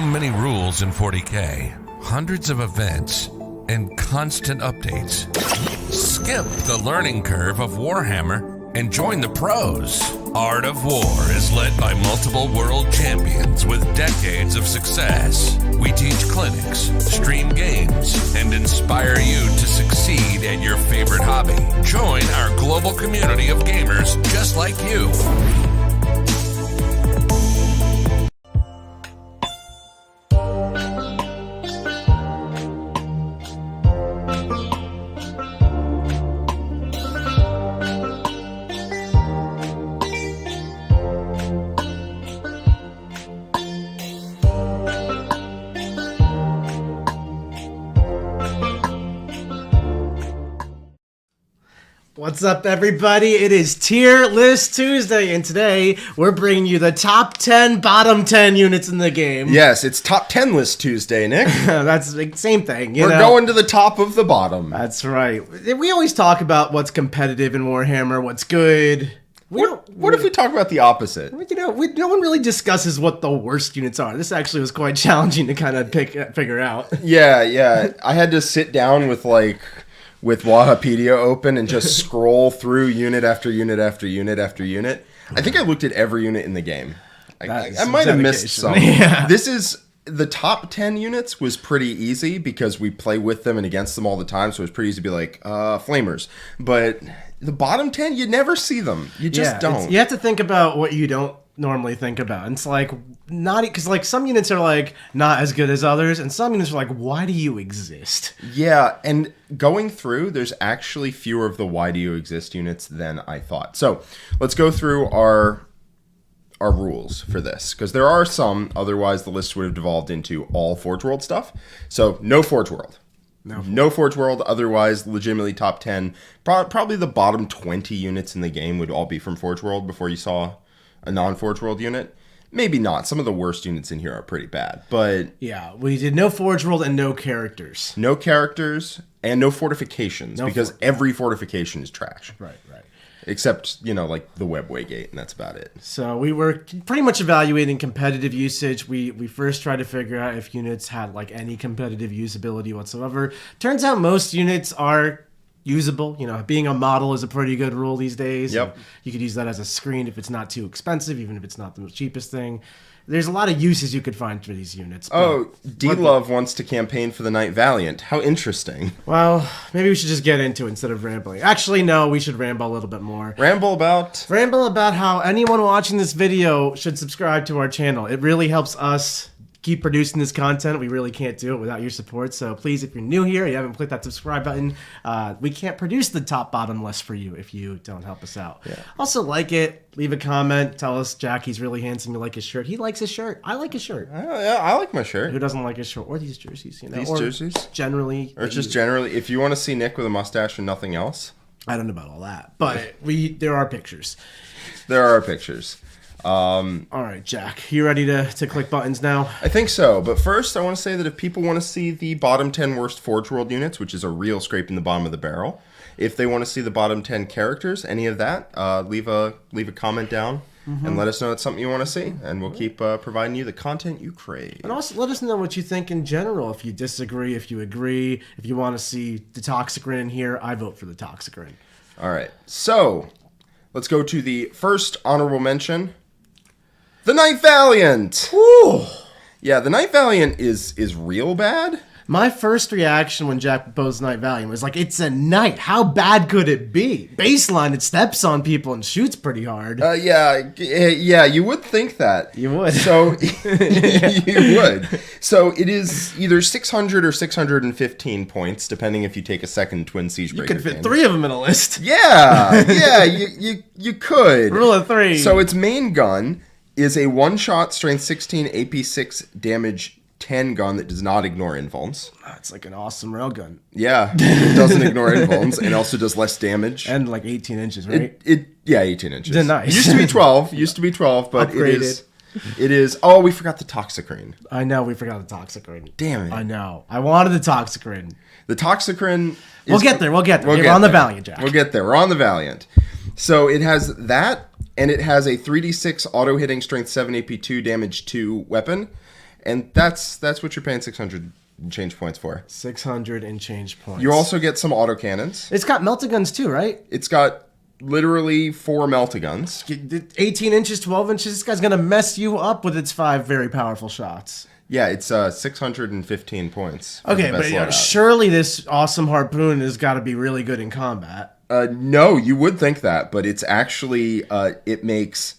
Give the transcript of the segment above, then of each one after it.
So many rules in 40K, hundreds of events, and constant updates. Skip the learning curve of Warhammer and join the pros. Art of War is led by multiple world champions with decades of success. We teach clinics, stream games, and inspire you to succeed at your favorite hobby. Join our global community of gamers just like you. What's up, everybody? It is Tier List Tuesday, and today we're bringing you the top 10 bottom 10 units in the game. Yes, it's top 10 List Tuesday, Nick. That's the same thing. We're going to the top of the bottom. That's right. We always talk about what's competitive in Warhammer, what's good. What if we talk about the opposite? No one really discusses what the worst units are. This actually was quite challenging to kind of figure out. Yeah. I had to sit down with Wahapedia open and just scroll through unit after unit after unit after unit. I think I looked at every unit in the game. I might have missed some. Yeah. This is the top 10 units was pretty easy because we play with them and against them all the time, so it was pretty easy to be like, flamers. But the bottom 10, you never see them. You just don't. You have to think about what you don't normally think about. And it's like not because like some units are like not as good as others, and some units are like, why do you exist? Yeah, and going through, there's actually fewer of the why do you exist units than I thought. So let's go through our rules for this, because there are some, otherwise the list would have devolved into all Forge World stuff. So no Forge World. No Forge World, otherwise legitimately top 10. Probably the bottom 20 units in the game would all be from Forge World before you saw a non-Forge World unit. Maybe not. Some of the worst units in here are pretty bad, but... Yeah, we did no Forge World and no characters. No characters and no fortifications, because every fortification is trash. Right. Except, like the Webway Gate, and that's about it. So we were pretty much evaluating competitive usage. We first tried to figure out if units had like any competitive usability whatsoever. Turns out most units are usable. Being a model is a pretty good rule these days. Yep. You could use that as a screen if it's not too expensive, even if it's not the cheapest thing. There's a lot of uses you could find for these units. D-Love wants to campaign for the Knight Valiant. How interesting. Well, maybe we should just get into it instead of rambling. Actually, no, we should ramble a little bit more. Ramble about how anyone watching this video should subscribe to our channel. It really helps us keep producing this content. We really can't do it without your support. So please, if you're new here, you haven't clicked that subscribe button, we can't produce the top bottom list for you if you don't help us out. Yeah. Also, like it, leave a comment, tell us Jack he's really handsome, you like his shirt. He likes his shirt. I like his shirt. Yeah, I like my shirt. Who doesn't like his shirt? Or these jerseys, These jerseys? Generally. Or just generally, if you want to see Nick with a mustache and nothing else. I don't know about all that, but there are pictures. There are pictures. All right, Jack, you ready to click buttons now? I think so, but first I want to say that if people want to see the bottom 10 worst Forge World units, which is a real scrape in the bottom of the barrel, if they want to see the bottom 10 characters, any of that, leave a comment down and let us know it's something you want to see, and we'll keep providing you the content you crave. And also let us know what you think in general. If you disagree, if you agree, if you want to see the Toxicrin here, I vote for the Toxicrin. All right, so let's go to the first honorable mention. The Knight Valiant! Woo! Yeah, the Knight Valiant is real bad. My first reaction when Jack proposed Knight Valiant was like, it's a knight. How bad could it be? Baseline, it steps on people and shoots pretty hard. Yeah, you would think that. You would. So, you would. So, it is either 600 or 615 points, depending if you take a second Twin Siegebreaker. You could fit 3 of them in a list. Yeah, you could. Rule of 3. So, its main gun is a one-shot strength 16 AP 6 damage 10 gun that does not ignore invulns. It's like an awesome railgun. Yeah, it doesn't ignore invulns and also does less damage. And like 18 inches, right? 18 inches. They're nice. Used to be 12, but Upgraded. it is. Oh, we forgot the Toxicrin. I know, we forgot the Toxicrin. Damn it. I know. I wanted the Toxicrin. The Toxicrin We'll get there. We're on the Valiant, Jack. We'll get there. We're on the Valiant. So it has that, and it has a 3d6 auto-hitting strength 7 AP2 damage 2 weapon. And that's what you're paying 600 and change points for. 600 and change points. You also get some autocannons. It's got melta-guns too, right? It's got literally 4 melta-guns. 18 inches, 12 inches. This guy's going to mess you up with its 5 very powerful shots. Yeah, it's 615 points. Okay, but surely this awesome harpoon has got to be really good in combat. No, you would think that, but it's actually, it makes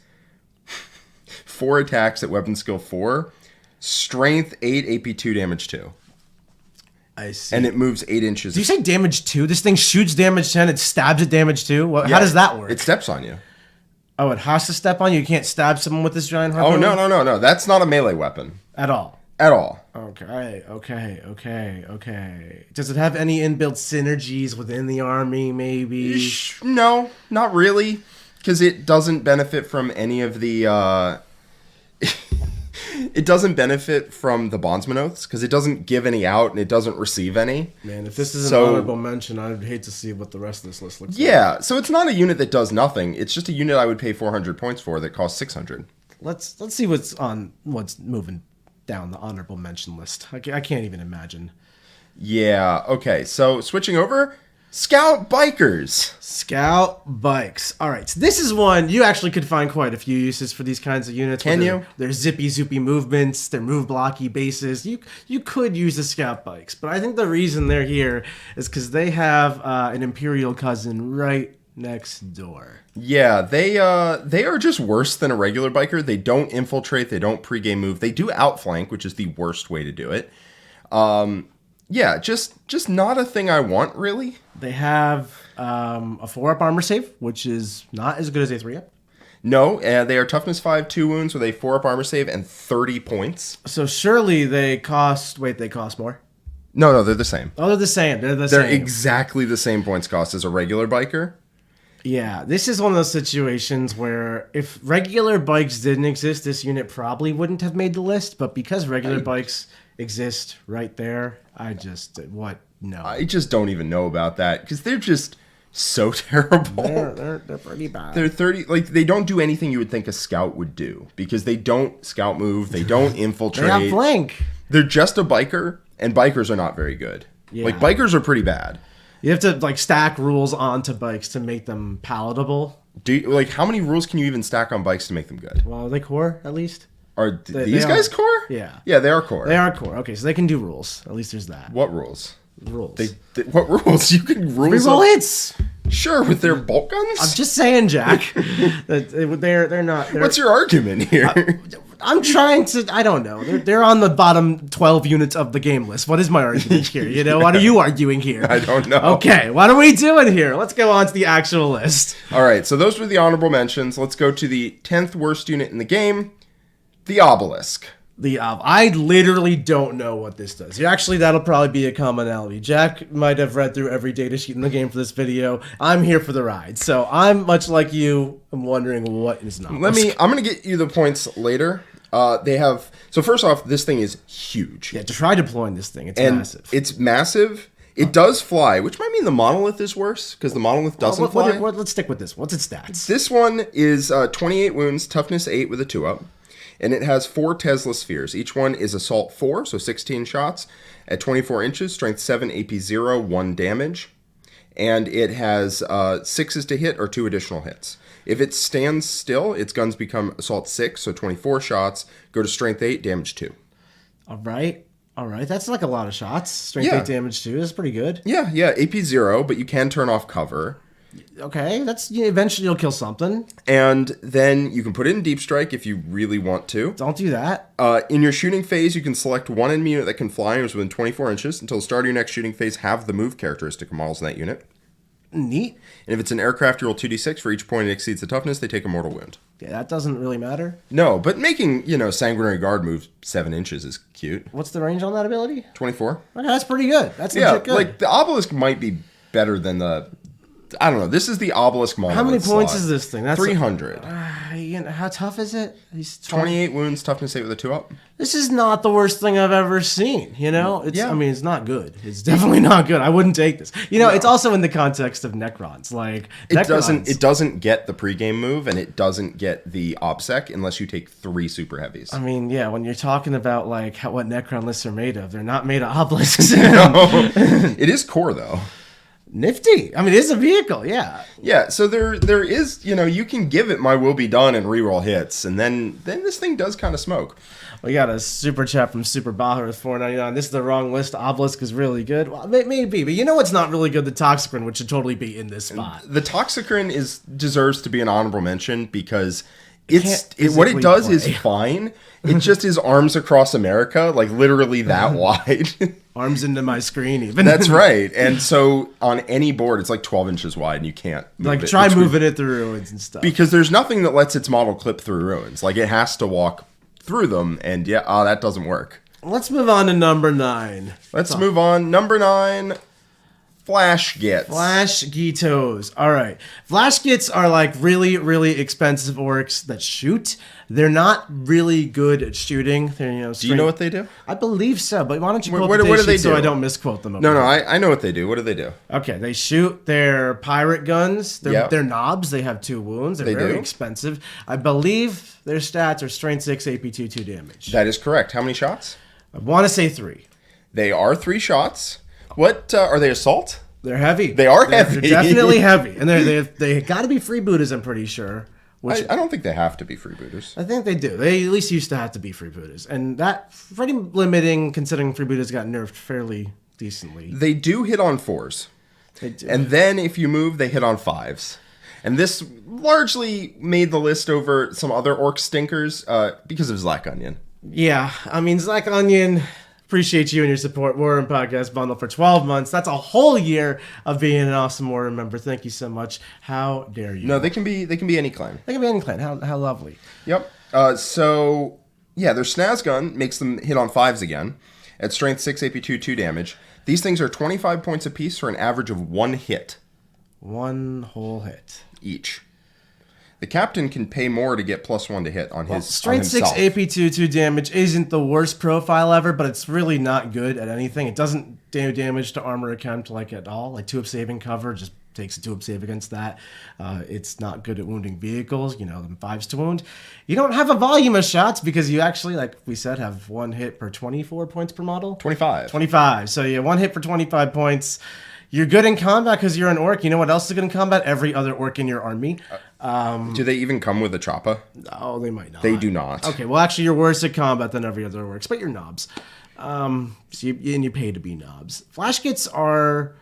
4 attacks at weapon skill 4, strength 8, AP 2, damage 2. I see. And it moves 8 inches. Did you say damage 2? This thing shoots damage 10, it stabs at damage 2? How does that work? It steps on you. Oh, it has to step on you? You can't stab someone with this giant harpoon? Oh, no. That's not a melee weapon. At all? At all. Okay. Does it have any inbuilt synergies within the army, maybe? No, not really. Because it doesn't benefit from any of the... It doesn't benefit from the bondsman oaths because it doesn't give any out and it doesn't receive any. Man, if this is an honorable mention, I'd hate to see what the rest of this list looks like. Yeah, so it's not a unit that does nothing. It's just a unit I would pay 400 points for that costs 600. Let's see what's moving down the honorable mention list. I can't even imagine. Yeah, okay. So switching over, Scout Bikers. Scout Bikes. All right, so this is one you actually could find quite a few uses for these kinds of units. Can you? They're zippy, zoopy movements. They're move blocky bases. You could use the Scout Bikes, but I think the reason they're here is because they have an Imperial cousin right next door. Yeah, they are just worse than a regular biker. They don't infiltrate. They don't pregame move. They do outflank, which is the worst way to do it. Yeah, just not a thing I want, really. They have a 4-up armor save, which is not as good as a 3-up. No, they are toughness 5, 2 wounds with a 4-up armor save and 30 points. So surely they cost more? No, they're the same. Oh, they're the same. They're exactly the same points cost as a regular biker. Yeah, this is one of those situations where if regular bikes didn't exist, this unit probably wouldn't have made the list. But because regular bikes exist right there, no. I just don't even know about that because they're just so terrible. They're pretty bad. They're 30, like they don't do anything you would think a scout would do because they don't scout move, they don't infiltrate. They outflank. They're just a biker, and bikers are not very good. Yeah. Like bikers are pretty bad. You have to stack rules onto bikes to make them palatable. How many rules can you even stack on bikes to make them good? Well, are they core at least? Are these guys core? Yeah. Yeah, they are core. They are core. Okay, so they can do rules. At least there's that. What rules? Rules. What rules? You can rules. Reroll hits. Sure, with their bolt guns. I'm just saying, Jack. They're not. What's your argument here? I'm trying to. I don't know. They're on the bottom 12 units of the game list. What is my argument here? You know, what are you arguing here? I don't know. Okay, what are we doing here? Let's go on to the actual list. All right, so those were the honorable mentions. Let's go to the 10th worst unit in the game, the Obelisk. I literally don't know what this does. Actually, that'll probably be a commonality. Jack might have read through every data sheet in the game for this video. I'm here for the ride. So I'm much like you. I'm wondering what is not. I'm going to get you the points later. So first off, this thing is huge. Yeah, to try deploying this thing. It's massive. It's massive. It does fly, which might mean the monolith is worse because the monolith doesn't fly. Let's stick with this. What's its stats? This one is 28 wounds, toughness 8 with a 2-up. And it has 4 Tesla spheres. Each one is assault 4, so 16 shots at 24 inches, strength 7, AP 0, 1 damage. And it has 6s to hit or 2 additional hits. If it stands still, its guns become assault 6, so 24 shots, go to strength 8, damage 2. All right. That's like a lot of shots. Strength 8, damage 2 is pretty good. Yeah, AP 0, but you can turn off cover. Okay, eventually you'll kill something. And then you can put it in deep strike if you really want to. Don't do that. In your shooting phase, you can select one enemy unit that can fly and is within 24 inches. Until the start of your next shooting phase, have the move characteristic of models in that unit. Neat. And if it's an aircraft, you roll 2d6. For each point it exceeds the toughness, they take a mortal wound. Yeah, that doesn't really matter. No, but making, Sanguinary Guard move 7 inches is cute. What's the range on that ability? 24. Okay, that's pretty good. That's legit good. Like the Obelisk might be better than the... I don't know. This is the Obelisk model. How many points is this thing? That's 300. Ian, how tough is it? He's 28 wounds, toughness 8 with a 2-up. This is not the worst thing I've ever seen, you know? Yeah. I mean, it's not good. It's definitely not good. I wouldn't take this. You know, it's also in the context of Necrons. Like, It doesn't get the pregame move, and it doesn't get the OBSEC unless you take 3 super heavies. I mean, yeah, when you're talking about, like, what Necron lists are made of, they're not made of obelisks. It is core, though. Nifty. I mean, it is a vehicle, yeah. Yeah, so there is, you know, you can give it my will be done and reroll hits, and then this thing does kind of smoke. We got a super chat from Super Baja with $4.99. This is the wrong list. Obelisk is really good. Well, maybe, but you know what's not really good? The Toxicron, which should totally be in this spot. The Toxicron deserves to be an honorable mention because what it does is fine. It just is arms across America, like literally that wide. Arms into my screen, even. That's right. And so on any board, it's like 12 inches wide, and you can't move try moving it through ruins and stuff. Because there's nothing that lets its model clip through ruins. Like, it has to walk through them, and that doesn't work. Let's move on to number 9. Let's move on. Number 9, Flash Gits. Flash Gitos. All right. Flash Gits are like really, really expensive orcs that shoot. They're not really good at shooting. They're, do you know what they do? I believe so, but why don't you quote what the do they sheet so do? I don't misquote them? No, I know what they do. What do they do? Okay, they shoot their pirate guns. They're knobs. They have 2 wounds. They're very expensive. I believe their stats are strength 6, AP 2 damage. That is correct. How many shots? I want to say 3. They are 3 shots. What are they? Assault? They're heavy. They are heavy. They're definitely heavy, and they got to be freebooters. I'm pretty sure. I don't think they have to be freebooters. I think they do. They at least used to have to be freebooters, and that pretty limiting considering freebooters got nerfed fairly decently. They do hit on 4s. They do. And then if you move, they hit on 5s. And this largely made the list over some other orc stinkers because of Zlack Onion. Yeah, I mean, Zlack Onion, appreciate you and your support. Warhammer Podcast Bundle for 12 months. That's a whole year of being an awesome Warhammer member. Thank you so much. How dare you? No, they can be any clan. They can be any clan. How lovely. Yep. So, yeah, their Snaz gun makes them hit on 5s again. At strength 6, AP 2 damage. These things are 25 points apiece for an average of 1 hit. 1 whole hit. Each. The captain can pay more to get +1 to hit on his strength 6 AP 2 damage isn't the worst profile ever, but it's really not good at anything. It doesn't do damage to armor attempt like at all. Like 2-up saving cover just takes a 2-up save against that. It's not good at wounding vehicles. You know, them 5s to wound. You don't have a volume of shots because you actually, like we said, have 1 hit per 24 points per model. 25. So you have 1 hit for 25 points. You're good in combat because you're an orc. You know what else is good in combat? Every other orc in your army. Do they even come with a choppa? No, they might not. They do not. Okay, well, actually, you're worse at combat than every other orcs, but you're knobs. So you pay to be knobs. Flash Gits are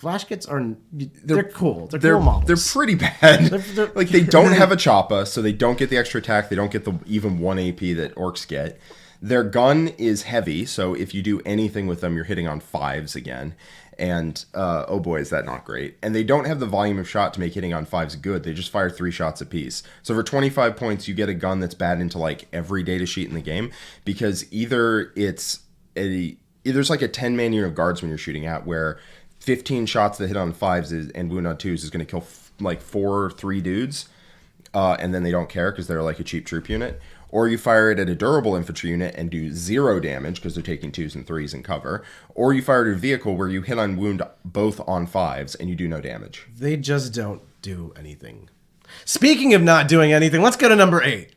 they're cool. They're cool models. They're pretty bad. Like, they don't have a choppa, so they don't get the extra attack. They don't get the even 1 AP that orcs get. Their gun is heavy, so if you do anything with them, you're hitting on 5s again. And, oh boy, is that not great. And they don't have the volume of shot to make hitting on 5s good. They just fire 3 shots apiece. So for 25 points, you get a gun that's bad into, like, every data sheet in the game. Because either there's like a 10-man unit of guardsmen you're shooting at where 15 shots that hit on 5s and wound on 2s is going to kill, 3 dudes. And then they don't care because they're like a cheap troop unit. Or you fire it at a durable infantry unit and do 0 damage because they're taking 2s and 3s in cover. Or you fire it at a vehicle where you hit on wound both on 5s and you do no damage. They just don't do anything. Speaking of not doing anything, let's go to number 8.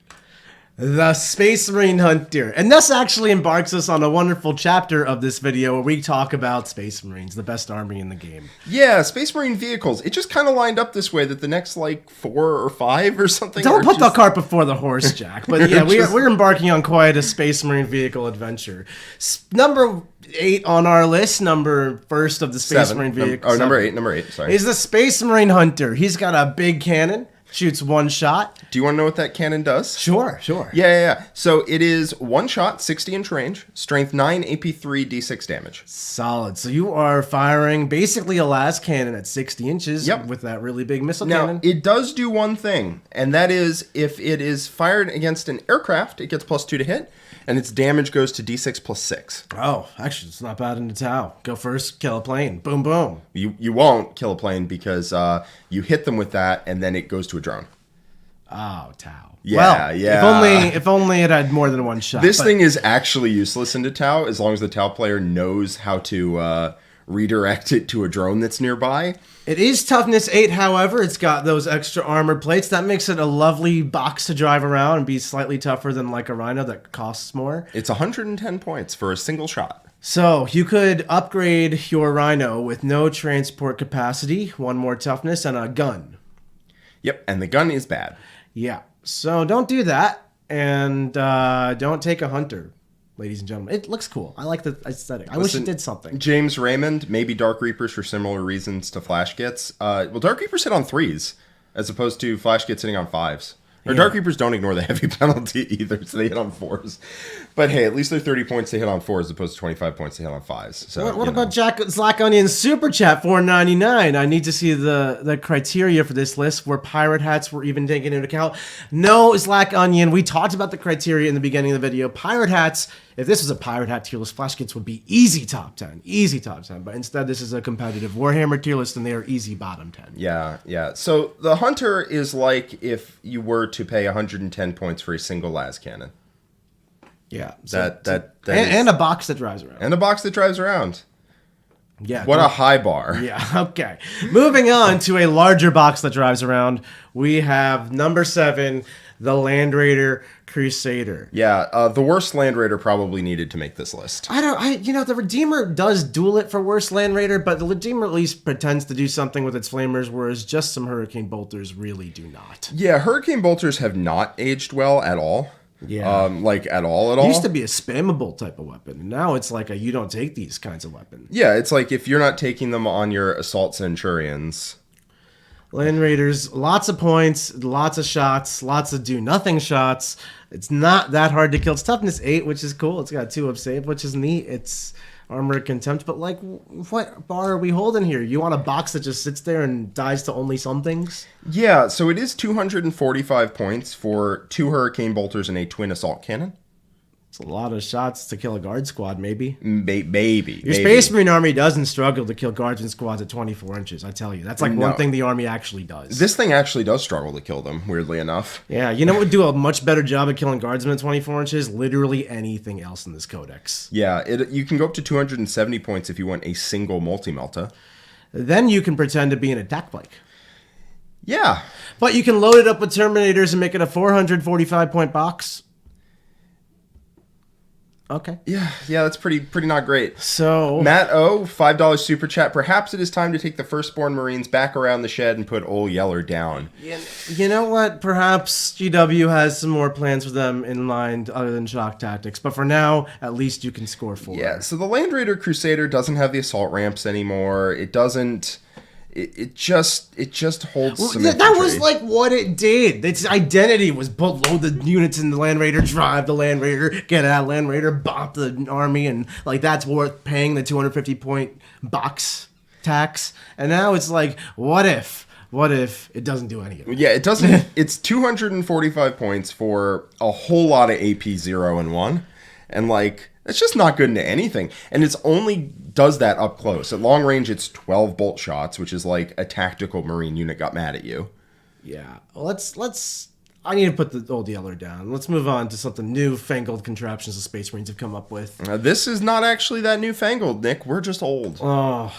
The Space Marine Hunter. And this actually embarks us on a wonderful chapter of this video where we talk about Space Marines, the best army in the game. Yeah, Space Marine vehicles. It just kind of lined up this way that the next, 4 or 5 or something. Don't put the cart before the horse, Jack. But yeah, we're embarking on quite a Space Marine vehicle adventure. Number 8 on our list, first of the Space Marine vehicles. Number 8, sorry. Is the Space Marine Hunter. He's got a big cannon. Shoots 1 shot. Do you want to know what that cannon does? Sure. Yeah. So it is 1 shot, 60-inch range, strength 9, AP 3, D6 damage. Solid. So you are firing basically a las cannon at 60 inches with that really big missile cannon. Now, it does do one thing, and that is if it is fired against an aircraft, it gets +2 to hit, and its damage goes to D6 +6. Oh, actually, it's not bad in the Tau. Go first, kill a plane. Boom, boom. You won't kill a plane because you hit them with that, and then it goes to a drone. Oh, Tau. Yeah, well, yeah. If only it had more than one shot. This thing is actually useless into Tau as long as the Tau player knows how to redirect it to a drone that's nearby. It is toughness 8, however. It's got those extra armor plates. That makes it a lovely box to drive around and be slightly tougher than like a Rhino that costs more. It's 110 points for a single shot. So you could upgrade your Rhino with no transport capacity, 1 more toughness, and a gun. Yep, and the gun is bad. Yeah. So don't do that, and don't take a hunter, ladies and gentlemen. It looks cool. I like the aesthetic. I wish it did something. James Raymond, maybe Dark Reapers for similar reasons to Flash Gits. Well, Dark Reapers hit on 3s as opposed to Flash Gits hitting on 5s. Or Dark Reapers don't ignore the heavy penalty either, so they hit on 4s. But hey, at least they're 30 points to hit on 4s as opposed to 25 points to hit on 5s. So what about Slack Onion Super Chat $4.99? I need to see the criteria for this list where pirate hats were even taken into account. No, Slack Onion, we talked about the criteria in the beginning of the video. Pirate hats, if this was a pirate hat tier list, Flash Kits would be easy top 10. Easy top 10. But instead, this is a competitive Warhammer tier list, and they are easy bottom 10. Yeah. So the Hunter is like if you were to pay 110 points for a single las cannon. Yeah. And a box that drives around. And a box that drives around. Yeah. What a high bar. Yeah, okay. Moving on to a larger box that drives around, we have number 7, the Land Raider Crusader. Yeah, the worst Land Raider probably needed to make this list. The Redeemer does duel it for worst Land Raider, but the Redeemer at least pretends to do something with its flamers, whereas just some Hurricane Bolters really do not. Yeah, Hurricane Bolters have not aged well at all. Yeah. At all. It used to be a spammable type of weapon. Now it's like you don't take these kinds of weapons. Yeah, it's like if you're not taking them on your Assault Centurions. Land Raiders, lots of points, lots of shots, lots of do-nothing shots. It's not that hard to kill. It's toughness 8, which is cool. It's got 2 of save, which is neat. It's armor contempt, but what bar are we holding here? You want a box that just sits there and dies to only some things? Yeah, so it is 245 points for 2 Hurricane Bolters and a twin assault cannon. It's a lot of shots to kill a guard squad, maybe. Maybe. Your Space Marine army doesn't struggle to kill guards and squads at 24 inches, I tell you. That's one thing the army actually does. This thing actually does struggle to kill them, weirdly enough. Yeah, you know what would do a much better job at killing guardsmen at 24 inches? Literally anything else in this codex. Yeah, you can go up to 270 points if you want a single multi-melta. Then you can pretend to be an attack bike. Yeah. But you can load it up with Terminators and make it a 445-point box. Okay. Yeah, that's pretty not great. So Matt O, $5 super chat. Perhaps it is time to take the Firstborn Marines back around the shed and put Ol Yeller down. You know what? Perhaps GW has some more plans for them in mind other than shock tactics. But for now, at least you can score 4. Yeah, so the Land Raider Crusader doesn't have the assault ramps anymore. It doesn't. It just holds some that was like what it did. Its identity was load the units in the Land Raider, drive the Land Raider, get out of Land Raider, bop the army, and that's worth paying the 250-point box tax. And now it's like, what if it doesn't do any of it? Yeah, it doesn't. It's 245 points for a whole lot of AP 0 and 1, and it's just not good into anything. And it's only does that up close. At long range, it's 12 bolt shots, which is like a tactical Marine unit got mad at you. Yeah. Well, let's. I need to put the old Yeller down. Let's move on to something newfangled contraptions the Space Marines have come up with. This is not actually that newfangled, Nick. We're just old. Oh,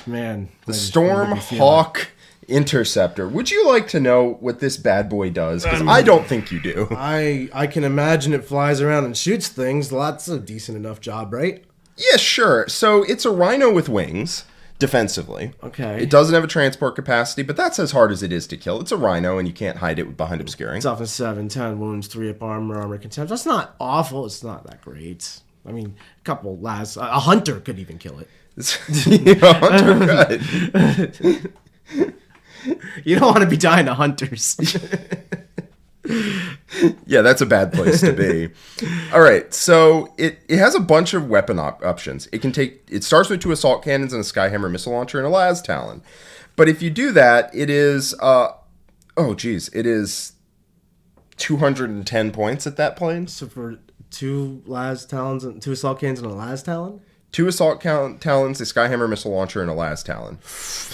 man. The Stormhawk Interceptor. Would you like to know what this bad boy does? Because I don't think you do. I can imagine it flies around and shoots things. That's a decent enough job, right? Yeah, sure. So it's a Rhino with wings, defensively. Okay. It doesn't have a transport capacity, but that's as hard as it is to kill. It's a Rhino, and you can't hide it behind obscuring. It's off of 7, 10 wounds, 3 up armor contempt. That's not awful. It's not that great. I mean, a couple last... A hunter could even kill it. A hunter could. You don't want to be dying to hunters. Yeah, that's a bad place to be. All right, so it has a bunch of weapon options. It starts with 2 assault cannons and a Skyhammer missile launcher and a Las Talon. But if you do that, it is it is 210 points at that point. So for 2 Las Talons and 2 assault cannons and a Las Talon? 2 assault talons, a Skyhammer missile launcher, and a Las Talon.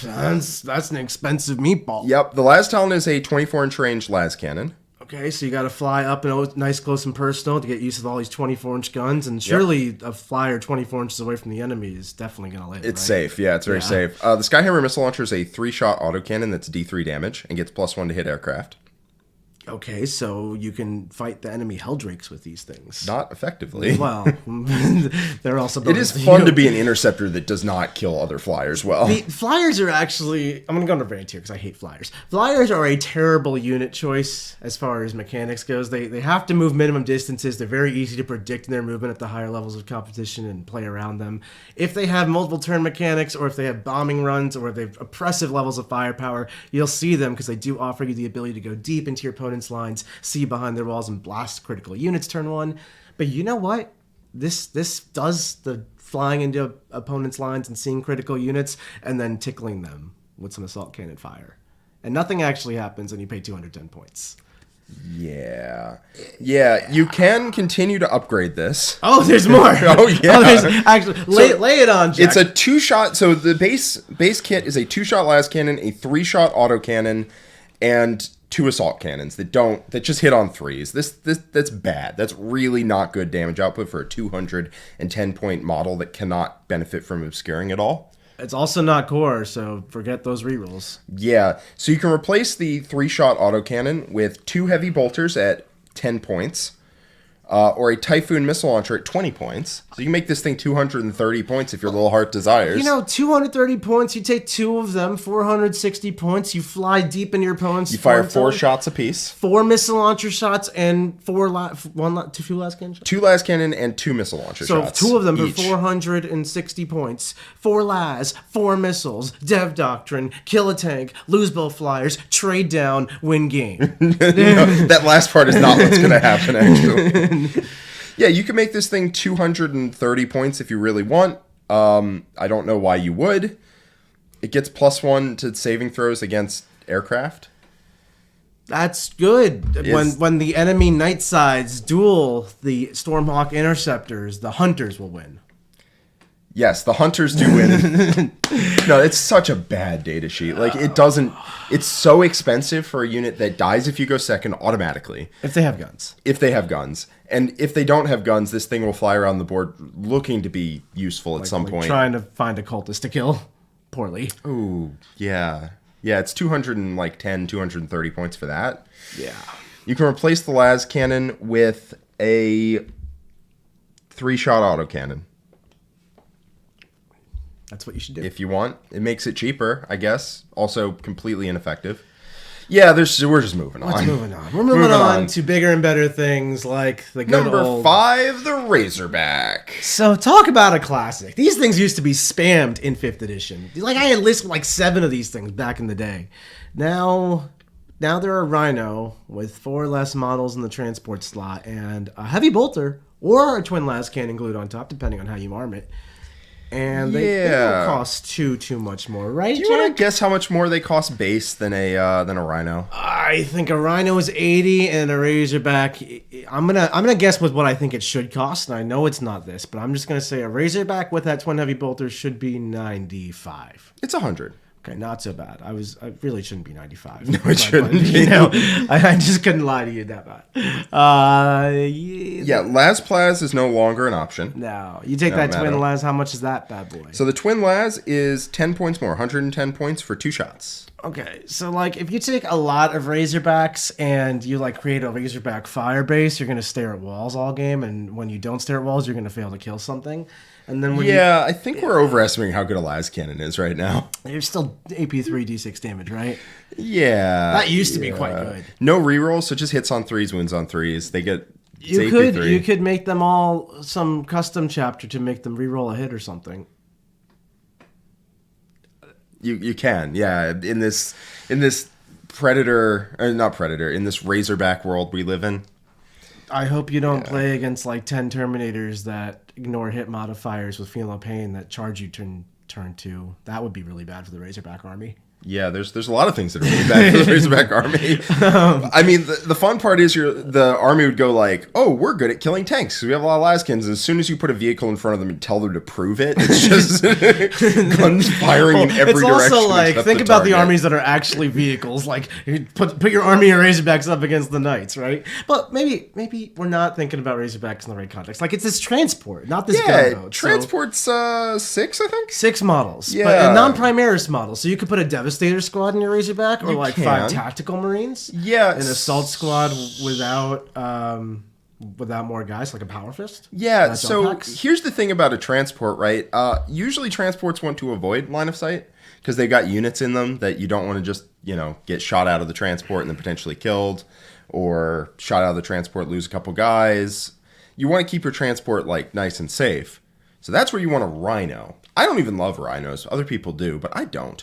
That's an expensive meatball. Yep, the Las Talon is a 24-inch range Las cannon. Okay, so you got to fly up and nice, close, and personal to get used to all these 24-inch guns, and surely a flyer 24 inches away from the enemy is definitely going to live. It's safe. Yeah, it's very safe. The Skyhammer missile launcher is a 3-shot autocannon that's D3 damage and gets +1 to hit aircraft. Okay, so you can fight the enemy Helldrakes with these things. Not effectively. Well, they're also. It is fun to be an interceptor that does not kill other flyers well. The flyers are actually. I'm going to go on a rant here because I hate flyers. Flyers are a terrible unit choice as far as mechanics goes. They have to move minimum distances. They're very easy to predict in their movement at the higher levels of competition and play around them. If they have multiple turn mechanics, or if they have bombing runs, or if they have oppressive levels of firepower, you'll see them because they do offer you the ability to go deep into your opponent's lines, see behind their walls, and blast critical units turn one. But you know what? This does the flying into opponents' lines and seeing critical units and then tickling them with some assault cannon fire. And nothing actually happens, and you pay 210 points. Yeah, you can continue to upgrade this. Oh, there's more. Oh, yeah. Actually, lay it on, Jack. It's a 2-shot, so the base kit is a 2-shot las cannon, a 3-shot autocannon, and 2 assault cannons that just hit on 3s. That's bad. That's really not good damage output for a 210 point model that cannot benefit from obscuring at all. It's also not core, so forget those rerolls. Yeah, so you can replace the 3-shot autocannon with 2 heavy bolters at 10 points. Or a Typhoon missile launcher at 20 points. So you can make this thing 230 points if your little heart desires. 230 points, you take 2 of them, 460 points, you fly deep in your opponent's... You fire 4 shots apiece. 4 missile launcher shots and 2 last cannon shots? 2 las cannon and 2 missile launcher shots. So 2 of them each. for 460 points. 4 las, 4 missiles, dev doctrine, kill a tank, lose both flyers, trade down, win game. No, that last part is not what's going to happen, actually. Yeah, you can make this thing 230 points if you really want. I don't know why you would. It gets +1 to saving throws against aircraft. That's good. When the enemy night sides duel the Stormhawk interceptors, the hunters will win. Yes, the hunters do win. No, it's such a bad data sheet. Like, it doesn't... It's so expensive for a unit that dies if you go second automatically. If they have guns. If they have guns. And if they don't have guns, this thing will fly around the board looking to be useful at some point. Trying to find a cultist to kill poorly. Ooh, yeah. Yeah, it's 210, 230 points for that. Yeah. You can replace the las cannon with a 3-shot autocannon. That's what you should do. If you want. It makes it cheaper, I guess. Also completely ineffective. Yeah, we're just moving on. We're moving on to bigger and better things like the good Number 5, the Razorback. So talk about a classic. These things used to be spammed in 5th edition. Like, I had listed like 7 of these things back in the day. Now they're a Rhino with 4 less models in the transport slot and a heavy bolter or a twin las cannon glued on top, depending on how you arm it. And they don't cost too much more, right? Do you want to guess how much more they cost base than a Rhino? I think a Rhino is 80 and a Razorback. I'm gonna guess with what I think it should cost, and I know it's not this, but I'm just gonna say a Razorback with that twin heavy bolter should be 95. It's 100. Okay, not so bad. I really shouldn't be 95. No, it shouldn't be. I just couldn't lie to you that bad. Yeah, Las Plaz is no longer an option. No, you take that twin las. How much is that bad boy? So the twin las is 10 points more, 110 points for 2 shots. Okay, so like if you take a lot of Razorbacks and you like create a Razorback fire base, you're gonna stare at walls all game, and when you don't stare at walls, you're gonna fail to kill something. And then I think we're overestimating how good a las cannon is right now. You're still AP3 D6 damage, right? Yeah, that used to be quite good. No rerolls, so just hits on 3s, wins on 3s. They get you could make them all some custom chapter to make them reroll a hit or something. You can, yeah. In this Predator, or not Predator, in this Razorback world we live in. I hope you don't play against like 10 Terminators that ignore hit modifiers with Feel No Pain that charge you turn 2. That would be really bad for the Razorback army. Yeah, there's a lot of things that are really bad for the Razorback army. I mean, the fun part is the army would go like, oh, we're good at killing tanks. We have a lot of Laskins. And as soon as you put a vehicle in front of them and tell them to prove it, it's just guns firing in every direction. It's also like, think about the target. armies that are actually vehicles. Like, you put your army of Razorbacks up against the Knights, right? But maybe we're not thinking about Razorbacks in the right context. Like, it's this transport, not this gunboat. Transport's 6, I think. 6 models. Yeah. But non-Primaris models. So you could put a Devastator squad in your Razorback, or like 5 can. tactical Marines. Yeah. An assault squad without more guys, like a Power Fist. Yeah, so packs. here's the thing about a transport, right? Usually transports want to avoid line of sight because they got units in them that you don't want to just, get shot out of the transport and then potentially killed, or shot out of the transport, lose a couple guys. You want to keep your transport like nice and safe. So that's where you want a Rhino. I don't even love Rhinos. Other people do, but I don't.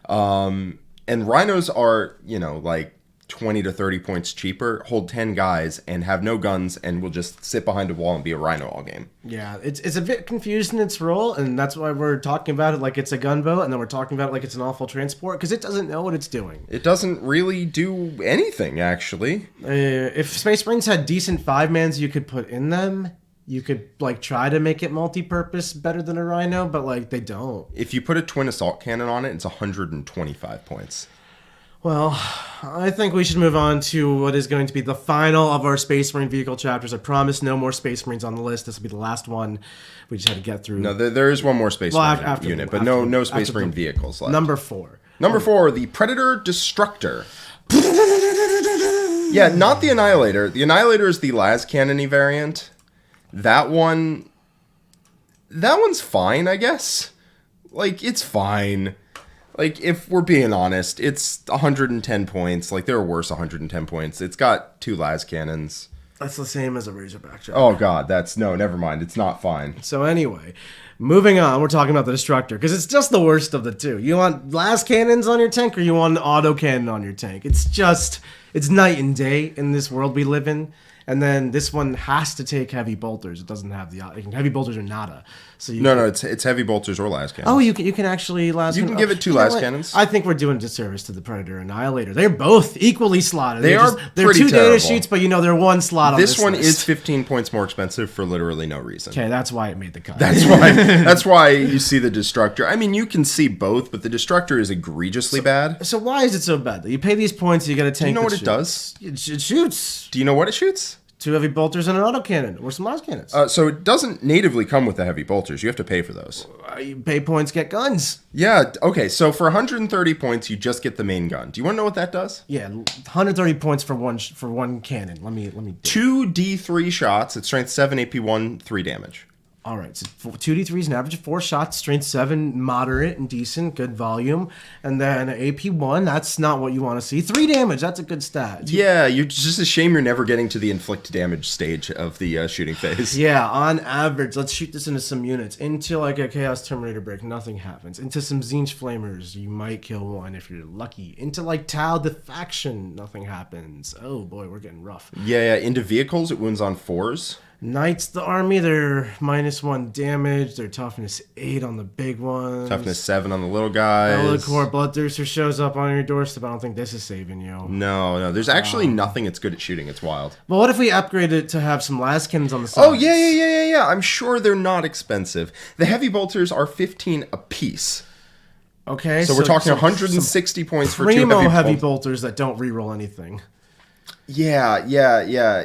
And Rhinos are, like 20 to 30 points cheaper, hold 10 guys, and have no guns, and will just sit behind a wall and be a Rhino all game. Yeah, it's a bit confused in its role, and that's why we're talking about it like it's a gunboat, and then we're talking about it like it's an awful transport, because it doesn't know what it's doing. It doesn't really do anything, actually. If Space Marines had decent 5-mans you could put in them, you could like try to make it multi-purpose better than a Rhino, but like they don't. If you put a twin assault cannon on it, it's 125 points. Well, I think we should move on to what is going to be the final of our Space Marine vehicle chapters. I promise no more Space Marines on the list. This will be the last one. We just had to get through. No, there is one more Space Marine unit, but no Space Marine vehicles left. Number 4. Number 4, the Predator Destructor. Yeah, not the Annihilator. The Annihilator is the las cannon-y variant. That one's fine, I guess. Like, it's fine. Like, if we're being honest, it's 110 points. Like, there are worse 110 points. It's got 2 las cannons. That's the same as a Razorback. Oh, God, never mind. It's not fine. So anyway, moving on, we're talking about the Destructor, because it's just the worst of the two. You want las cannons on your tank, or you want an auto cannon on your tank? It's night and day in this world we live in. And then this one has to take heavy bolters. It doesn't have heavy bolters or nada. So it's heavy bolters or las cannons. Oh, you can actually las. You can give it 2 las cannons. I think we're doing a disservice to the Predator Annihilator. They're both equally slotted. They're they're 2 terrible. data sheets, but they're 1 slot on this one list. is 15 points more expensive for literally no reason. Okay, that's why it made the cut. That's why you see the Destructor. I mean, you can see both, but the Destructor is egregiously bad. So why is it so bad? You pay these points, you get a tank. Do you know what it does? It shoots. Do you know what it shoots? 2 heavy bolters and an autocannon, or some las cannons. So it doesn't natively come with the heavy bolters. You have to pay for those. You pay points, get guns. Yeah, okay, so for 130 points, you just get the main gun. Do you want to know what that does? Yeah, 130 points for one cannon. Let me 2 D3 shots at strength 7, AP 1, 3 damage. All right, so 2d3 is an average of 4 shots, strength 7, moderate and decent, good volume. And then AP1, that's not what you want to see. 3 damage, that's a good stat. Yeah, it's just a shame you're never getting to the inflict damage stage of the shooting phase. Yeah, on average, let's shoot this into some units. Into like a Chaos Terminator break, nothing happens. Into some Tzeentch Flamers, you might kill one if you're lucky. Into like Tau the Faction, nothing happens. Oh boy, we're getting rough. Yeah, into vehicles, it wounds on 4s. Knights, the army, they're -1 damage. They're toughness 8 on the big ones. Toughness 7 on the little guys. Holocore Bloodthirster shows up on your doorstep. I don't think this is saving you. No. There's actually nothing it's good at shooting. It's wild. Well, what if we upgrade it to have some las cannons on the side? Oh, yeah. I'm sure they're not expensive. The heavy bolters are 15 apiece. Okay. So we're talking 160 points for 2 heavy bolters that don't reroll anything. Yeah.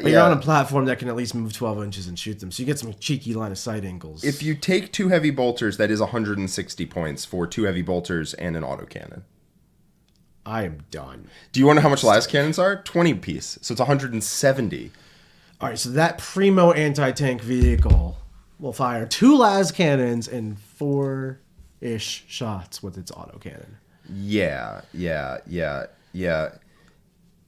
But you're on a platform that can at least move 12 inches and shoot them, so you get some cheeky line of sight angles. If you take 2 heavy bolters, that is 160 points for 2 heavy bolters and an autocannon. I am done. Do you want to know how much las cannons are? 20 piece, so it's 170. All right, so that primo anti-tank vehicle will fire 2 las cannons and 4-ish shots with its autocannon. Yeah.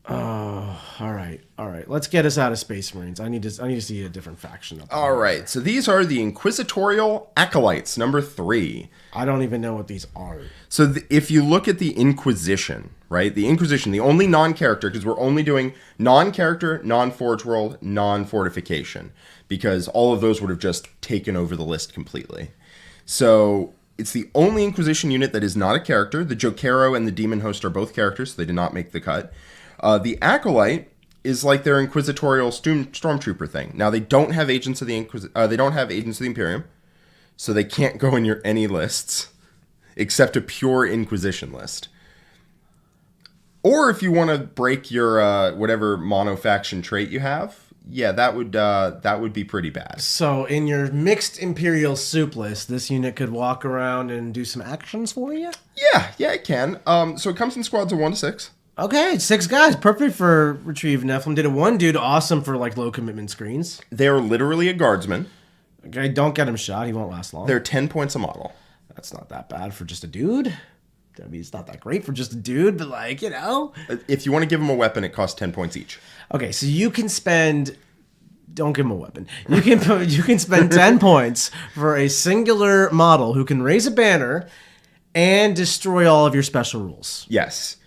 Oh, all right. Let's get us out of Space Marines. I need to see a different faction. All right. So these are the Inquisitorial Acolytes, number 3. I don't even know what these are. So if you look at the Inquisition, right? The Inquisition, the only non-character, because we're only doing non-character, non-Forge World, non-Fortification, because all of those would have just taken over the list completely. So It's the only Inquisition unit that is not a character. The Jokero and the Demon Host are both characters, so they did not make the cut. The Acolyte is like their Inquisitorial Stormtrooper thing. Now, they don't have agents of the they don't have agents of the Imperium, so they can't go in any lists except a pure Inquisition list. Or if you want to break your whatever mono-faction trait you have, yeah, that would be pretty bad. So in your mixed Imperial soup list, this unit could walk around and do some actions for you? Yeah, it can. So it comes in squads of 1 to 6. Okay, 6 guys. Perfect for Retrieve Nephilim. Did a 1 dude. Awesome for like low commitment screens. They are literally a guardsman. Okay, don't get him shot. He won't last long. They're 10 points a model. That's not that bad for just a dude. I mean, it's not that great for just a dude, but like, you know. If you want to give them a weapon, it costs 10 points each. Okay, so you can spend... Don't give him a weapon. You can spend 10 points for a singular model who can raise a banner and destroy all of your special rules. Yes.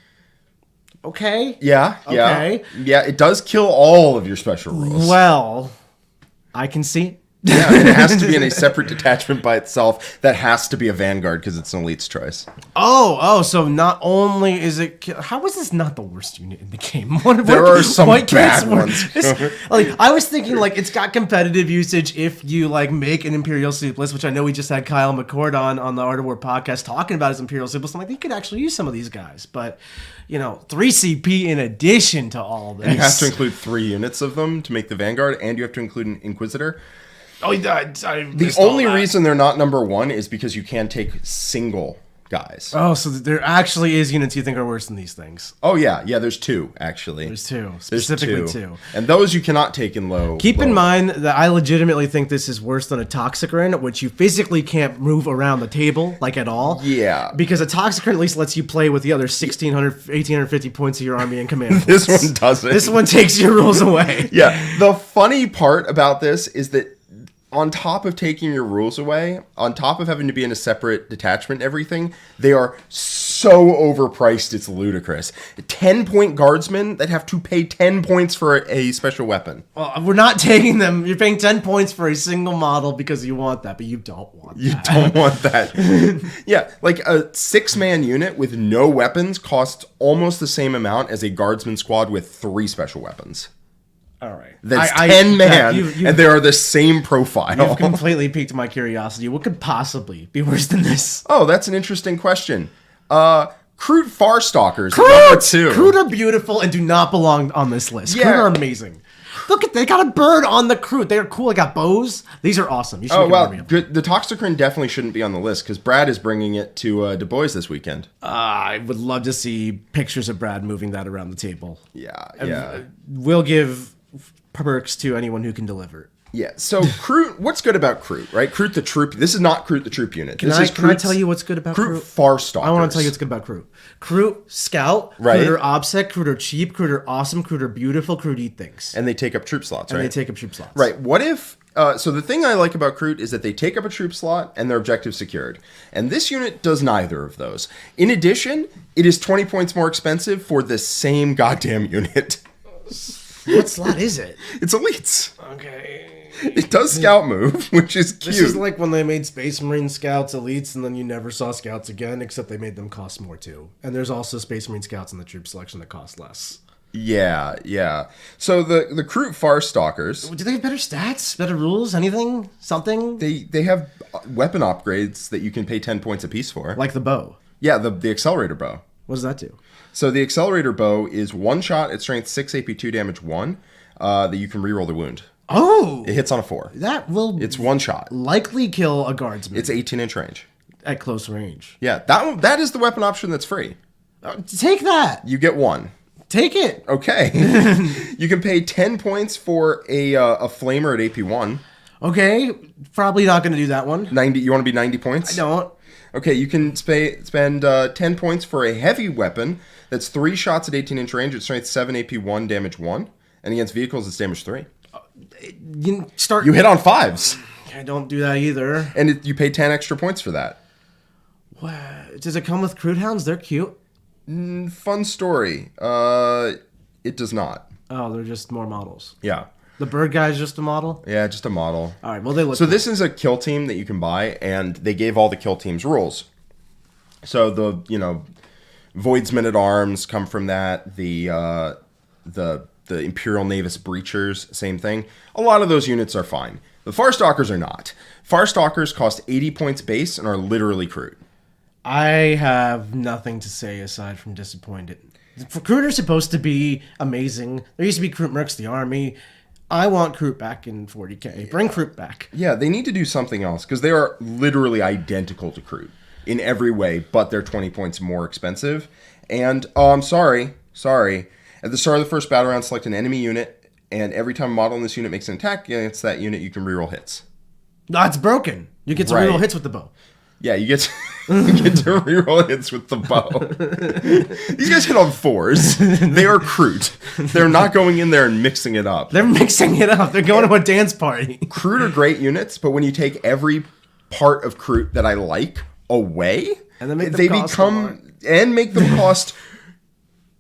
Okay? Yeah. Okay. Yeah, it does kill all of your special rules. Well, I can see. Yeah, and it has to be in a separate detachment by itself. That has to be a Vanguard because it's an elite's choice. Oh, so not only is it... How is this not the worst unit in the game? There are some bad ones. Like, I was thinking, like, it's got competitive usage if you, like, make an Imperial soup list, which I know we just had Kyle McCord on the Art of War podcast talking about his Imperial soup list. I'm like, you could actually use some of these guys. But, 3 CP in addition to all this. And you have to include 3 units of them to make the Vanguard, and you have to include an Inquisitor. Oh, the only reason they're not number 1 is because you can take single guys. Oh, so there actually is units you think are worse than these things. Oh, yeah, there's 2, actually. There's 2, specifically 2. And those you cannot take in low. Keep in mind that I legitimately think this is worse than a Toxicron, which you physically can't move around the table, like, at all. Yeah. Because a Toxicron at least lets you play with the other 1,850 points of your army and command This points. one doesn't. This one takes your rules away. Yeah. The funny part about this is that on top of taking your rules away, on top of having to be in a separate detachment and everything, they are so overpriced, it's ludicrous. 10-point guardsmen that have to pay 10 points for a special weapon. Well, we're not taking them. You're paying 10 points for a single model because you want that, but you don't want that. You don't want that. Yeah, like a 6-man unit with no weapons costs almost the same amount as a guardsman squad with 3 special weapons. All right. That's 10 man, and they are the same profile. You've completely piqued my curiosity. What could possibly be worse than this? Oh, that's an interesting question. Crude Far Stalkers, number 2. Crude are beautiful and do not belong on this list. Yeah. Crude are amazing. Look at, they got a bird on the Crude. They are cool. They got bows. These are awesome. You should make an army of them. The Toxicron definitely shouldn't be on the list because Brad is bringing it to Du Bois this weekend. I would love to see pictures of Brad moving that around the table. Yeah. We'll give perks to anyone who can deliver. Yeah, so Kroot, what's good about Kroot, right? Kroot the troop. This is not Kroot the troop unit. Can I tell you what's good about Kroot? Kroot Far Stalkers. I want to tell you what's good about Kroot. Kroot Scout, right? Kroot are OBSEC, Kroot are cheap, Kroot are awesome, Kroot are beautiful, Kroot eat things. And they take up troop slots, right? Right. What if... so the thing I like about Kroot is that they take up a troop slot and their objective secured. And this unit does neither of those. In addition, it is 20 points more expensive for the same goddamn unit. What slot is it? It's elites. Okay. It does scout move, which is cute. This is like when they made Space Marine scouts elites, and then you never saw scouts again, except they made them cost more too. And there's also Space Marine scouts in the troop selection that cost less. Yeah. So the Kroot Far Stalkers... Do they have better stats? Better rules? Anything? Something? They have weapon upgrades that you can pay 10 points apiece for. Like the bow? Yeah, the Accelerator Bow. What does that do? So the Accelerator Bow is 1 shot at strength 6, AP 2, damage 1, that you can reroll the wound. Oh! It hits on a 4. It's 1 shot. Likely kill a guardsman. It's 18-inch range. At close range. Yeah, that is the weapon option that's free. Take that! You get 1. Take it! Okay. You can pay 10 points for a Flamer at AP 1. Okay, probably not going to do that one. 90. You want to be 90 points? I don't. Okay, you can spend 10 points for a heavy weapon that's 3 shots at 18-inch range at strength 7, AP 1, damage 1. And against vehicles, it's damage 3. You hit on 5s. I don't do that either. And you pay 10 extra points for that. What? Does it come with Kroot Hounds? They're cute. Fun story. It does not. Oh, they're just more models. Yeah. The bird guy is just a model? Yeah, just a model. All right, well, they look So cool. this is a kill team that you can buy, and they gave all the kill teams rules. So the, Void's Men-at-Arms come from that. The Imperial Navis Breachers, same thing. A lot of those units are fine. The Farstalkers are not. Farstalkers cost 80 points base and are literally crude. I have nothing to say aside from disappointed. Crude are supposed to be amazing. There used to be Crude Mercs, the army. I want Crude back in 40k. Bring Crude back. Yeah, they need to do something else, because they are literally identical to crude in every way, but they're 20 points more expensive. And, I'm sorry. At the start of the first battle round, select an enemy unit, and every time a model in this unit makes an attack against that unit, you can reroll hits. No, it's broken. You get to Right. reroll hits with the bow. Yeah, you get to, you get to reroll hits with the bow. These guys hit on 4s. They are crude. They're not going in there and mixing it up. They're mixing it up. They're going to a dance party. Crude are great units, but when you take every part of crude that I like away, And then make them they cost become and make them cost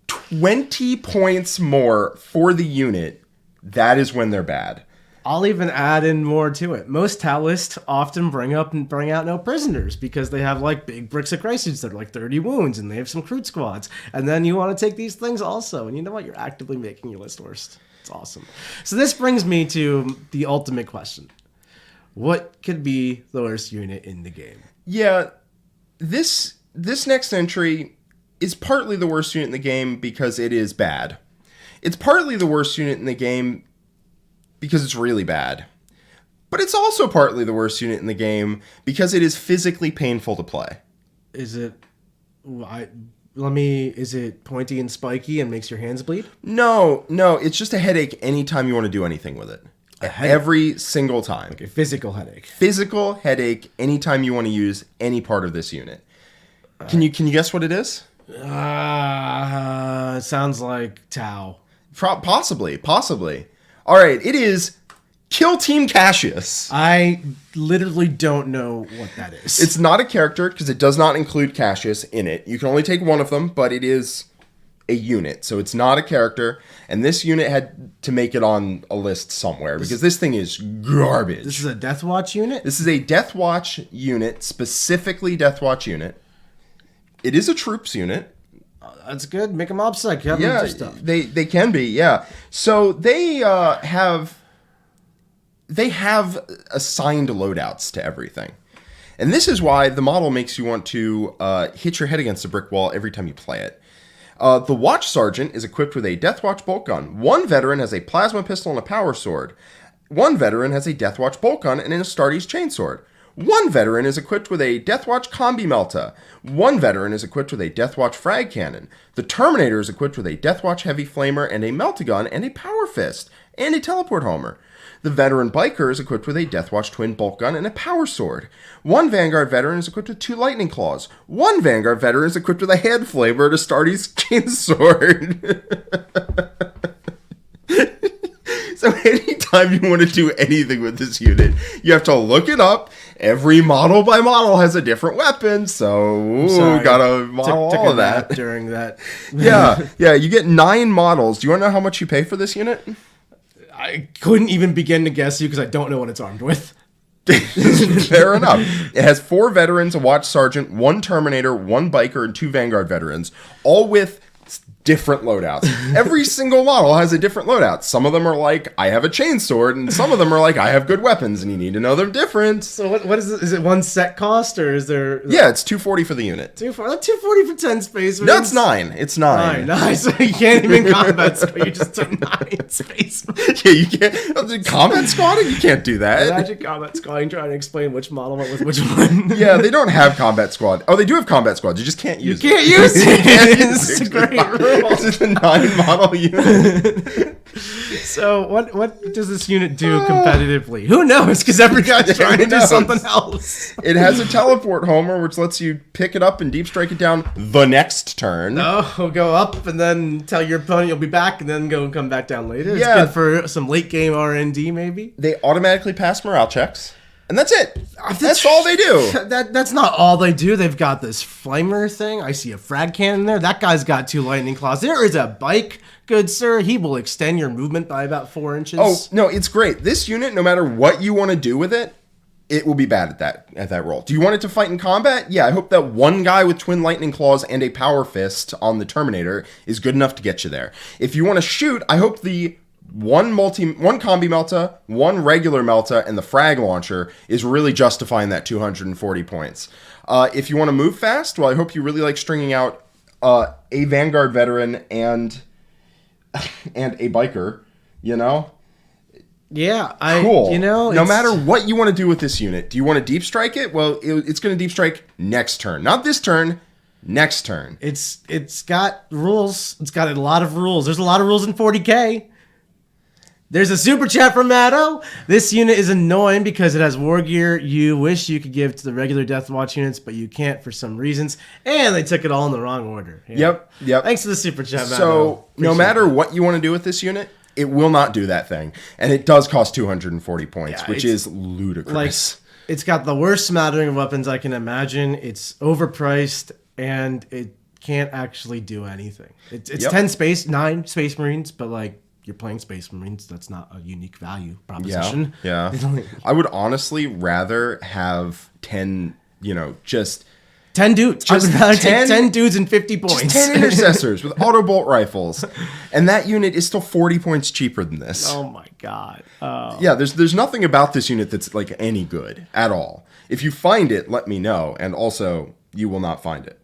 20 points more for the unit. That is when they're bad. I'll even add in more to it. Most Tau lists often bring out no prisoners because they have like big bricks of crises that are like 30 wounds and they have some crude squads. And then you want to take these things also. And you know what? You're actively making your list worse. It's awesome. So this brings me to the ultimate question. What could be the worst unit in the game? Yeah, this next entry is partly the worst unit in the game because it is bad. It's partly the worst unit in the game because it's really bad. But it's also partly the worst unit in the game because it is physically painful to play. Is it... Is it pointy and spiky and makes your hands bleed? No, it's just a headache anytime you want to do anything with it. Every single time. A physical headache. Physical headache anytime you want to use any part of this unit. Can you guess what it is? It sounds like Tau. Possibly. All right, it is Kill Team Cassius. I literally don't know what that is. It's not a character because it does not include Cassius in it. You can only take one of them, but it is a unit, so it's not a character. And this unit had to make it on a list somewhere because this thing is garbage. This is a Death Watch unit? This is a Death Watch unit, specifically Death Watch unit. It is a troops unit. That's good. Make them obsec. Have them Yeah, do stuff. they can be, yeah. So they have assigned loadouts to everything. And this is why the model makes you want to hit your head against a brick wall every time you play it. The Watch Sergeant is equipped with a Death Watch bolt gun. One veteran has a plasma pistol and a power sword. One veteran has a Death Watch bolt gun and an Astartes chainsword. One veteran is equipped with a Death Watch combi melta. One veteran is equipped with a Death Watch frag cannon. The Terminator is equipped with a Death Watch heavy flamer and a melta-gun and a power fist and a teleport homer. The veteran biker is equipped with a Death Watch twin bolt gun and a power sword. One Vanguard veteran is equipped with 2 lightning claws. One Vanguard veteran is equipped with a hand flamer and a Astartes chainsword. So anytime you want to do anything with this unit, you have to look it up. Every model by model has a different weapon, so gotta model took all a of that. nap during that. Yeah, you get 9 models. Do you want to know how much you pay for this unit? I couldn't even begin to guess you because I don't know what it's armed with. Fair enough. It has 4 veterans, a Watch Sergeant, 1 Terminator, 1 Biker, and 2 Vanguard veterans, all with different loadouts. Every single model has a different loadout. Some of them are like, I have a chainsword, and some of them are like, I have good weapons, and you need to know they're different. So what is it? Is it 1 set cost or is there? Yeah, it's $240 for the unit. 240 for 10 space. No, it's 9. It's 9. Nice. So you can't even combat squad. You just took 9 space. Yeah, you can't. Combat squatting? You can't do that. Imagine combat squad trying to explain which model went with which one. Yeah, they don't have combat squad. Oh, they do have combat squad. You just can't use it. You can't use it. This is a great rule. This is a 9 model unit. So what does this unit do competitively? Who knows? Because every guy's trying to do something else. It has a teleport homer, which lets you pick it up and deep strike it down the next turn. Oh, go up and then tell your opponent you'll be back, and then come back down later. It's Yeah. good for some late game R&D, maybe. They automatically pass morale checks. And that's it. That's all they do. That's not all they do. They've got this flamer thing. I see a frag cannon there. That guy's got 2 lightning claws. There is a bike, good sir. He will extend your movement by about 4 inches. Oh, no, it's great. This unit, no matter what you want to do with it, it will be bad at that roll. Do you want it to fight in combat? Yeah, I hope that one guy with twin lightning claws and a power fist on the Terminator is good enough to get you there. If you want to shoot, I hope the one combi melta, one regular melta, and the frag launcher is really justifying that 240 points. If you want to move fast, well, I hope you really like stringing out a Vanguard veteran and a biker, you know? Yeah, cool. You know, no matter what you want to do with this unit, do you want to deep strike it? Well, it's going to deep strike next turn, not this turn. Next turn. It's got rules. It's got a lot of rules. There's a lot of rules in 40K. There's a super chat from Matto. This unit is annoying because it has war gear you wish you could give to the regular Death Watch units, but you can't for some reasons. And they took it all in the wrong order. Yeah. Yep. Thanks for the super chat, Matto. So no matter what you want to do with this unit, it will not do that thing. And it does cost 240 points, which is ludicrous. Like, it's got the worst smattering of weapons I can imagine. It's overpriced, and it can't actually do anything. It's 9 Space Marines, but like, you're playing Space Marines. That's not a unique value proposition. Yeah. I would honestly rather have 10, just 10 dudes. Just I would rather 10 take 10 dudes and 50 points. Just 10 intercessors with auto bolt rifles. And that unit is still 40 points cheaper than this. Oh my god. Yeah, there's nothing about this unit that's like any good at all. If you find it, let me know. And also, you will not find it.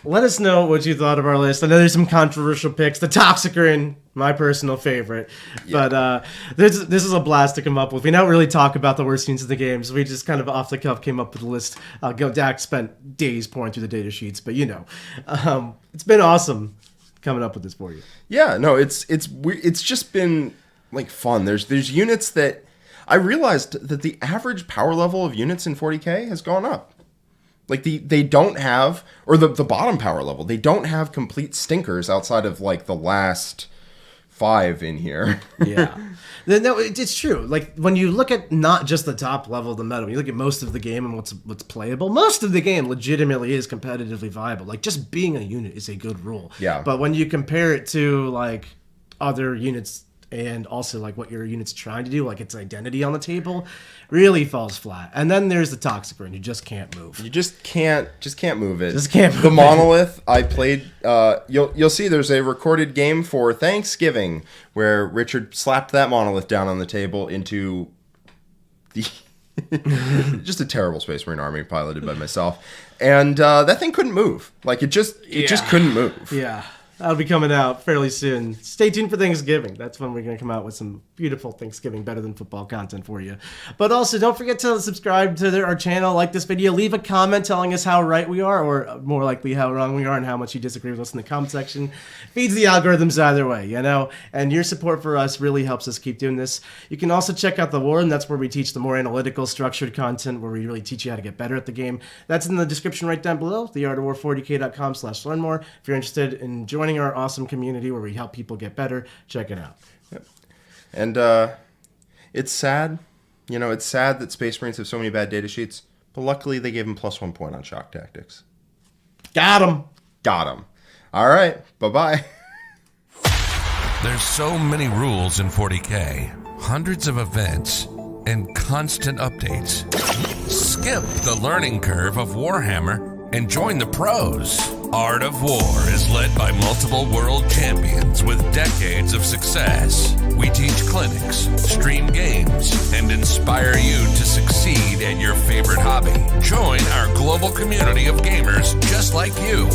Let us know what you thought of our list. I know there's some controversial picks. The Toxicrin, my personal favorite. Yeah. But this is a blast to come up with. We don't really talk about the worst scenes of the game, so we just kind of off the cuff came up with a list. Dak spent days pouring through the data sheets, but it's been awesome coming up with this for you. Yeah, no, it's just been like fun. There's units that I realized that the average power level of units in 40K has gone up. Like they don't have, or the bottom power level, they don't have complete stinkers outside of like the last 5 in here. Yeah. No, it's true. Like when you look at not just the top level of the meta, when you look at most of the game and what's playable, most of the game legitimately is competitively viable. Like just being a unit is a good rule. Yeah. But when you compare it to like other units and also like what your unit's trying to do, like its identity on the table, really falls flat. And then there's the Toxicrin, you just can't move. You just can't move it. Just can't move the Monolith, I played, you'll see there's a recorded game for Thanksgiving where Richard slapped that Monolith down on the table into the... just a terrible Space Marine army piloted by myself. And that thing couldn't move. Like it just couldn't move. Yeah. That'll be coming out fairly soon. Stay tuned for Thanksgiving. That's when we're going to come out with some beautiful Thanksgiving, better than football content for you. But also, don't forget to subscribe to our channel, like this video, leave a comment telling us how right we are, or more likely how wrong we are, and how much you disagree with us in the comment section. Feeds the algorithms either way, and your support for us really helps us keep doing this. You can also check out the War, and that's where we teach the more analytical, structured content, where we really teach you how to get better at the game. That's in the description right down below, theartofwar40k.com/learn more. If you're interested in joining our awesome community where we help people get better, check it out. Yep. And it's sad. It's sad that Space Marines have so many bad data sheets, but luckily they gave them +1 point on shock tactics. Got him. All right. Bye-bye. There's so many rules in 40K, hundreds of events, and constant updates. Skip the learning curve of Warhammer and join the pros. Art of War is led by multiple world champions with decades of success. We teach clinics, stream games, and inspire you to succeed at your favorite hobby. Join our global community of gamers just like you.